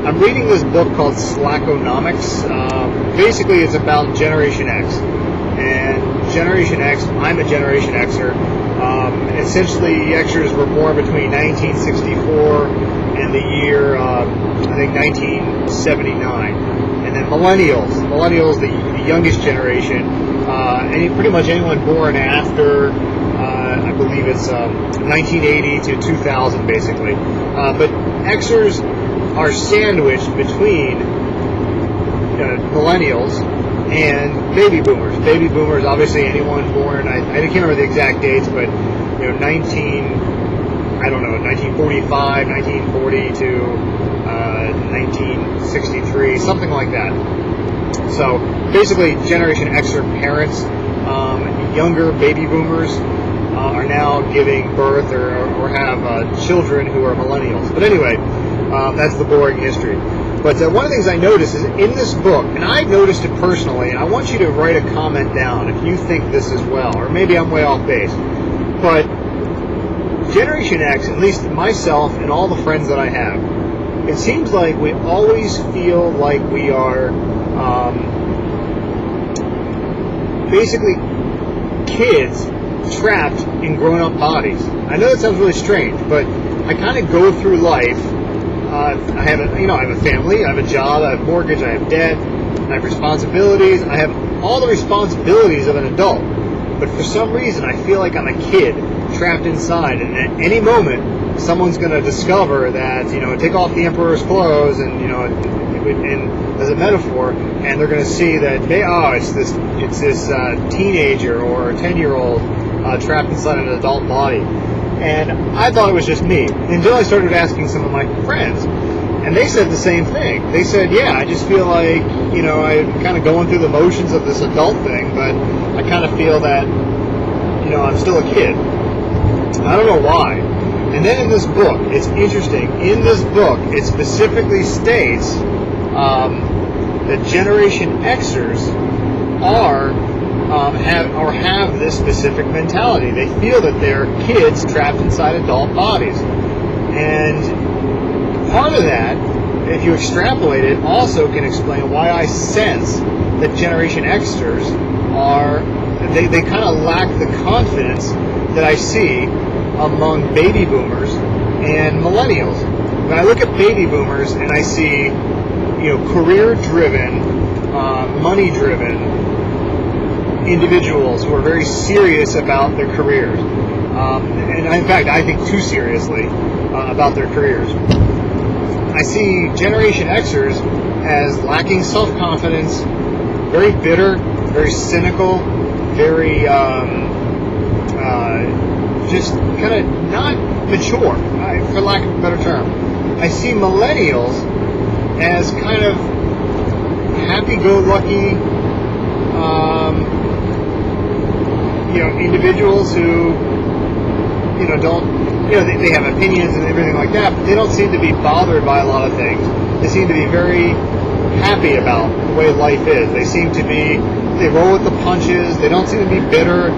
I'm reading this book called Slackonomics. Basically, it's about Generation X. And Generation X, I'm a Generation Xer. Essentially, Xers were born between 1964 and the year, I think, 1979. And then Millennials, the youngest generation, pretty much anyone born after, I believe it's 1980 to 2000, basically. But Xers are sandwiched between Millennials and baby boomers. Baby boomers, obviously, anyone born, I can't remember the exact dates, but 1945, 1940 to 1963, something like that. So basically, Generation Xer parents, younger baby boomers are now giving birth or have children who are millennials. But anyway, that's the boring history. But one of the things I noticed is in this book, and I noticed it personally, and I want you to write a comment down if you think this as well, or maybe I'm way off base. But Generation X, at least myself and all the friends that I have, it seems like we always feel like we are basically kids trapped in grown-up bodies. I know that sounds really strange, but I kind of go through life. I have a family, I have a job, I have a mortgage, I have debt, I have responsibilities. I have all the responsibilities of an adult. But for some reason, I feel like I'm a kid trapped inside, and at any moment, someone's going to discover that, take off the emperor's clothes, and as a metaphor, and they're going to see that it's this teenager or 10-year-old trapped inside an adult body. And I thought it was just me until I started asking some of my friends, and they said the same thing. They said, "Yeah, I just feel like I'm kind of going through the motions of this adult thing, but I kind of feel that I'm still a kid." I don't know why. And then in this book, it's interesting. In this book, it specifically states that Generation Xers have this specific mentality. They feel that they're kids trapped inside adult bodies. And part of that, if you extrapolate it, also can explain why I sense that Generation Xers they kind of lack the confidence that I see among baby boomers and millennials. When I look at baby boomers and I see, career-driven, money-driven individuals who are very serious about their careers, and in fact, I think too seriously about their careers. I see Generation Xers as lacking self-confidence, very bitter, very cynical, very just kind of not mature, for lack of a better term. I see millennials as kind of happy-go-lucky, individuals who, they have opinions and everything like that, but they don't seem to be bothered by a lot of things. They seem to be very happy about the way life is. They roll with the punches. They don't seem to be bitter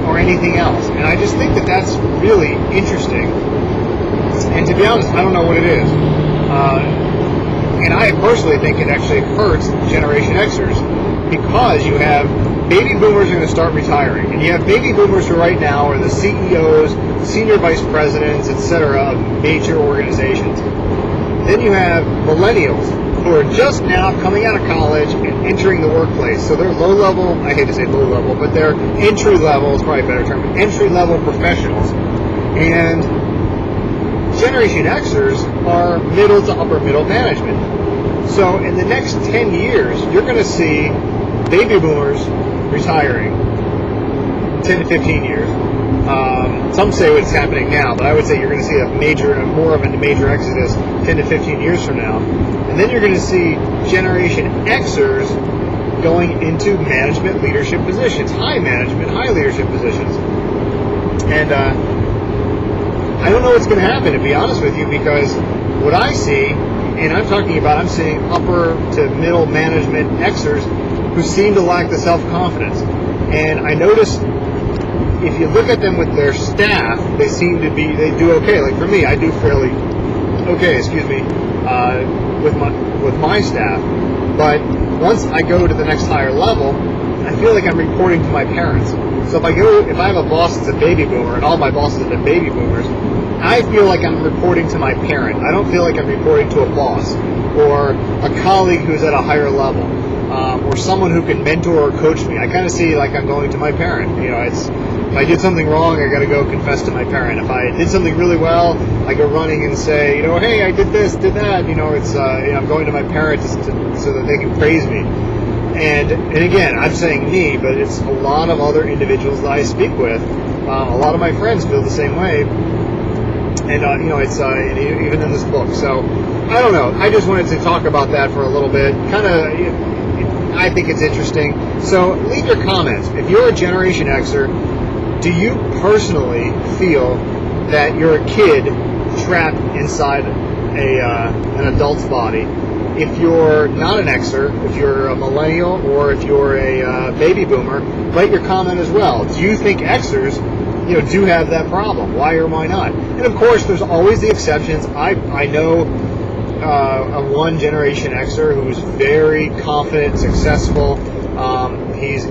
or anything else. And I just think that that's really interesting. And to be honest, I don't know what it is. And I personally think it actually hurts Generation Xers because you have baby boomers are going to start retiring. And you have baby boomers who right now are the CEOs, senior vice presidents, etc. of major organizations. Then you have millennials who are just now coming out of college and entering the workplace. So they're low-level, I hate to say low-level, but they're entry-level is probably a better term, entry-level professionals. And Generation Xers are middle to upper middle management. So in the next 10 years, you're going to see baby boomers retiring 10 to 15 years. Some say it's happening now, but I would say you're going to see more of a major exodus 10 to 15 years from now. And then you're going to see Generation Xers going into management leadership positions, high management, high leadership positions. And I don't know what's going to happen, to be honest with you, because what I see, and I'm seeing upper to middle management Xers who seem to lack the self-confidence. And I notice if you look at them with their staff, they do okay. Like for me, I do fairly okay, with my staff. But once I go to the next higher level, I feel like I'm reporting to my parents. So if I have a boss that's a baby boomer, and all my bosses have been baby boomers, I feel like I'm reporting to my parent. I don't feel like I'm reporting to a boss or a colleague who's at a higher level, or someone who can mentor or coach me. I kind of see like I'm going to my parent. If I did something wrong, I got to go confess to my parent. If I did something really well, I go running and say, hey, I did this, did that. I'm going to my parents so that they can praise me. And again, I'm saying me, but it's a lot of other individuals that I speak with. A lot of my friends feel the same way. And it's even in this book. So I don't know. I just wanted to talk about that for a little bit. I think it's interesting. So leave your comments. If you're a Generation Xer, do you personally feel that you're a kid trapped inside an adult's body? If you're not an Xer, if you're a millennial, or if you're a baby boomer, write your comment as well. Do you think Xers, do have that problem? Why or why not? And of course, there's always the exceptions. I know a one Generation Xer who's very confident, successful. He's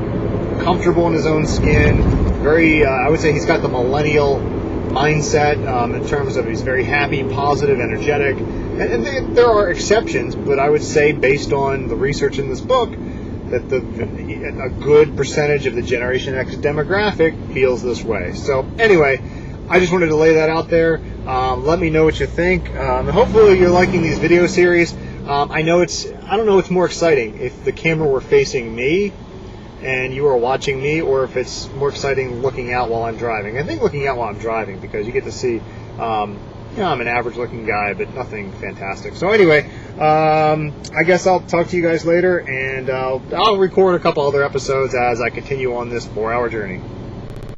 comfortable in his own skin. I would say he's got the millennial mindset in terms of he's very happy, positive, energetic. And there are exceptions, but I would say based on the research in this book that a good percentage of the Generation X demographic feels this way. So anyway, I just wanted to lay that out there. Let me know what you think. And hopefully you're liking these video series. I don't know what's more exciting, if the camera were facing me and you are watching me, or if it's more exciting looking out while I'm driving. I think looking out while I'm driving, because you get to see, I'm an average looking guy, but nothing fantastic. So anyway, I guess I'll talk to you guys later, and I'll record a couple other episodes as I continue on this 4-hour journey.